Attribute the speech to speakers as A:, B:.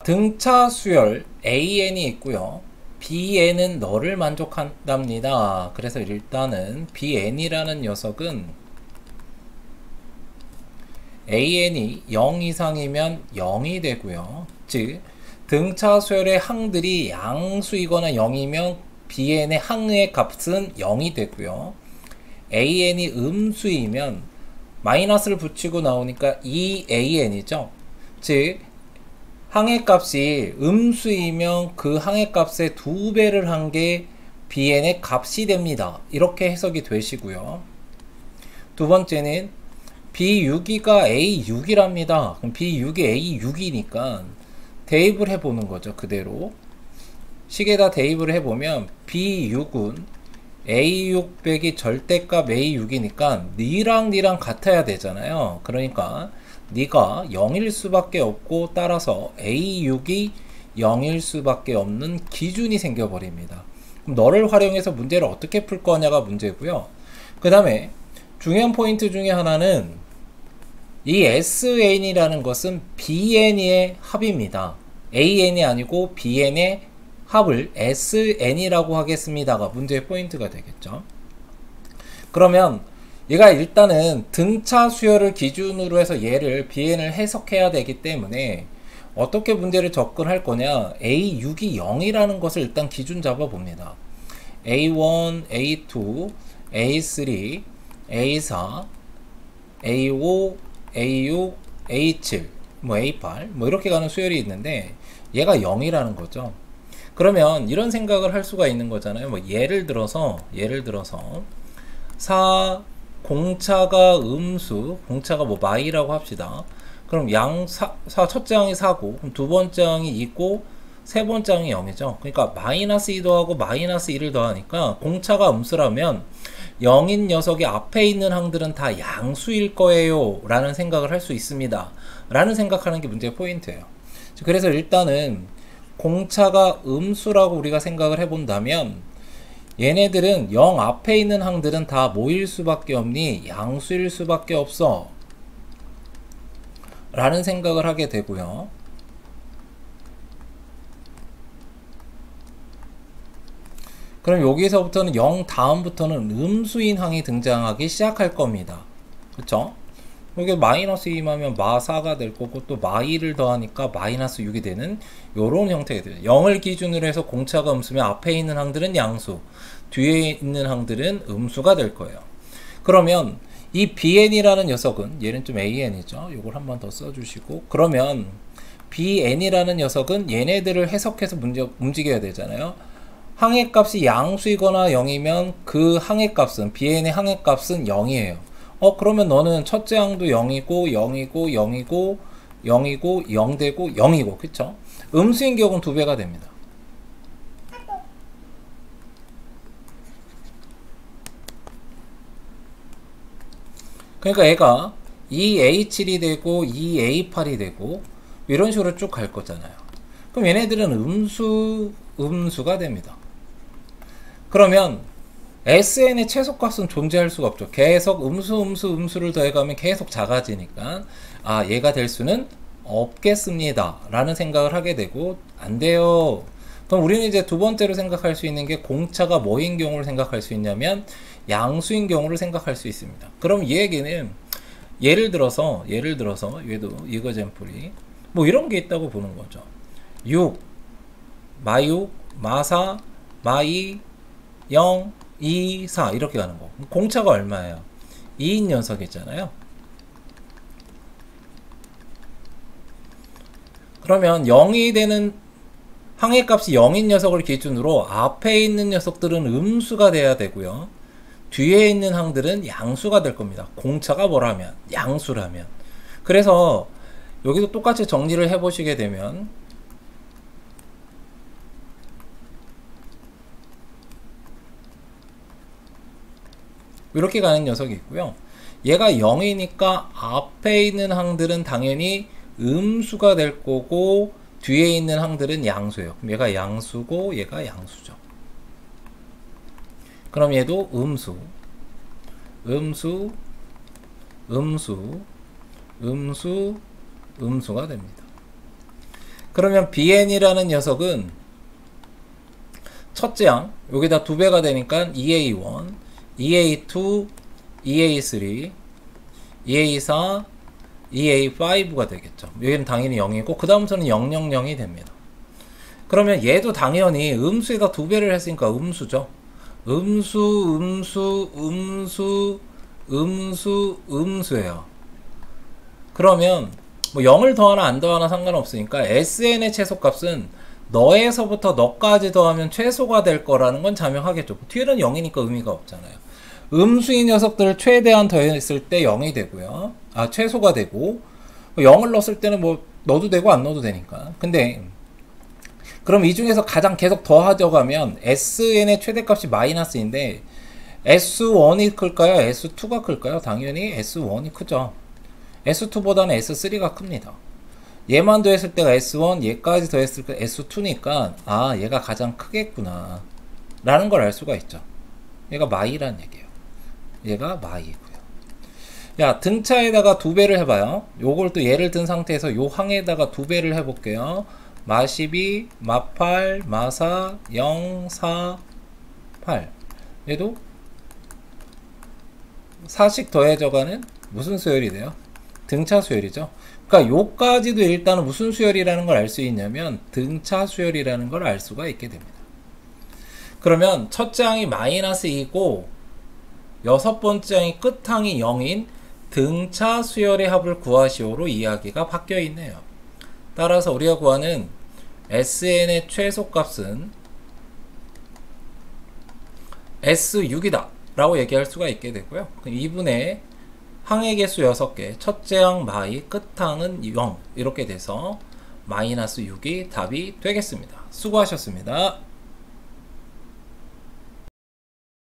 A: 등차 수열 AN이 있고요. BN은 너를 만족한답니다. 그래서 일단은 BN이라는 녀석은 AN이 0 이상이면 0이 되고요. 즉 등차 수열의 항들이 양수이거나 0이면 BN의 항의 값은 0이 되고요. AN이 음수이면 마이너스를 붙이고 나오니까 2AN이죠. 즉 항의 값이 음수이면 그 항의 값의 2배를 한 게 BN의 값이 됩니다. 이렇게 해석이 되시고요. 두 번째는 B6이가 A6이랍니다. 그럼 B6이 A6이니까 대입을 해보는 거죠. 그대로 식에다 대입을 해보면 B6은 A6 빼기 절대값 A6이니까 니랑 같아야 되잖아요. 그러니까 니가 0일 수밖에 없고, 따라서 A6이 0일 수밖에 없는 기준이 생겨버립니다. 그럼 너를 활용해서 문제를 어떻게 풀 거냐가 문제고요. 그 다음에 중요한 포인트 중에 하나는 이 SN이라는 것은 BN의 합입니다. AN이 아니고 BN의 합을 SN이라고 하겠습니다가 문제의 포인트가 되겠죠. 그러면 얘가 일단은 등차 수열을 기준으로 해서 얘를 BN을 해석해야 되기 때문에 어떻게 문제를 접근할 거냐, A6이 0이라는 것을 일단 기준 잡아 봅니다. A1, A2, A3, A4, A5, A6, A7, A8 이렇게 가는 수열이 있는데 얘가 0이라는 거죠. 그러면 이런 생각을 할 수가 있는 거잖아요. 예를 들어서 4 공차가 음수, 공차가 마이라고 합시다. 그럼 첫째 항이 4고, 그럼 두 번째 항이 2고, 세 번째 항이 0이죠. 그러니까 마이너스 2 더하고 마이너스 1을 더하니까 공차가 음수라면 0인 녀석이 앞에 있는 항들은 다 양수일 거예요 라는 생각을 할 수 있습니다. 라는 생각하는 게 문제의 포인트예요. 그래서 일단은 공차가 음수라고 우리가 생각을 해본다면 얘네들은 0 앞에 있는 항들은 다 뭐일 수밖에 없니? 양수일 수밖에 없어 라는 생각을 하게 되고요. 그럼 여기서부터는 0 다음부터는 음수인 항이 등장하기 시작할 겁니다. 그쵸? 이게 마이너스 2하면 마4가 될 거고, 또 마2를 더하니까 마이너스 6이 되는 요런 형태가 돼요. 0을 기준으로 해서 공차가 음수면 앞에 있는 항들은 양수, 뒤에 있는 항들은 음수가 될 거예요. 그러면 이 BN이라는 녀석은, 얘는 좀 AN이죠. 요걸 한번 더 써주시고, 그러면 BN이라는 녀석은 얘네들을 해석해서 움직여야 되잖아요. 항의 값이 양수이거나 0이면 그 항의 값은, BN의 항의 값은 0이에요. 그러면 너는 첫째 항도 0이고 0이고 0이고 0이고 0되고 0이고, 그쵸? 음수인 경우는 2배가 됩니다. 그러니까 얘가 2A7이 되고 2A8이 되고 이런 식으로 쭉 갈 거잖아요. 그럼 얘네들은 음수가 됩니다. 그러면 SN의 최소값은 존재할 수가 없죠. 계속 음수를 더해가면 계속 작아지니까 얘가 될 수는 없겠습니다 라는 생각을 하게 되고, 안 돼요. 그럼 우리는 이제 두 번째로 생각할 수 있는 게 공차가 뭐인 경우를 생각할 수 있냐면 양수인 경우를 생각할 수 있습니다. 그럼 이 얘기는 예를 들어서 얘도 이거잼플이 이런 게 있다고 보는 거죠. 6, 마6, 마4, 마2, 0, 2, 4 이렇게 가는 거. 공차가 얼마예요? 2인 녀석이잖아요. 그러면 0이 되는 항의 값이 0인 녀석을 기준으로 앞에 있는 녀석들은 음수가 돼야 되고요. 뒤에 있는 항들은 양수가 될 겁니다. 공차가 뭐라면? 양수라면. 그래서 여기도 똑같이 정리를 해보시게 되면 이렇게 가는 녀석이 있고요. 얘가 0이니까 앞에 있는 항들은 당연히 음수가 될 거고 뒤에 있는 항들은 양수예요. 그럼 얘가 양수고 얘가 양수죠. 그럼 얘도 음수, 음수가 됩니다. 그러면 bn이라는 녀석은 첫째 항 여기다 2배가 되니까 EA1, EA2, EA3, EA4, EA5가 되겠죠. 여기는 당연히 0이고 그 다음서는 000이 됩니다. 그러면 얘도 당연히 음수에다 2배를 했으니까 음수죠. 음수예요. 그러면 뭐 0을 더하나 안 더하나 상관없으니까 SN의 최소값은 너에서부터 너까지 더하면 최소가 될 거라는 건 자명하겠죠. 뒤에는 0이니까 의미가 없잖아요. 음수인 녀석들을 최대한 더했을 때 0이 되고요. 최소가 되고 0을 넣었을 때는 뭐 넣어도 되고 안 넣어도 되니까. 근데 그럼 이 중에서 가장 계속 더하져 가면 SN의 최대값이 마이너스인데 S1이 클까요? S2가 클까요? 당연히 S1이 크죠. S2보다는 S3가 큽니다. 얘만 더했을 때가 S1, 얘까지 더했을 때 S2니까 얘가 가장 크겠구나 라는 걸 알 수가 있죠. 얘가 마이란 얘기예요. 얘가 마이고요. 야, 등차에다가 2배를 해봐요. 요걸 또 예를 든 상태에서 요 항에다가 2배를 해볼게요. 마12, 마8, 마4, 0, 4, 8. 얘도 4씩 더해져가는 무슨 수열이 돼요? 등차 수열이죠. 그러니까 요까지도 일단은 무슨 수열이라는 걸 알 수 있냐면 등차 수열이라는 걸 알 수가 있게 됩니다. 그러면 첫째 항이 -2고 여섯 번째 항이 끝항이 0인 등차 수열의 합을 구하시오로 이야기가 바뀌어 있네요. 따라서 우리가 구하는 SN의 최소값은 S6이다 라고 얘기할 수가 있게 되고요. 2분의 항의 개수 6개, 첫째 항 마이, 끝항은 0 이렇게 돼서 -6이 답이 되겠습니다. 수고하셨습니다.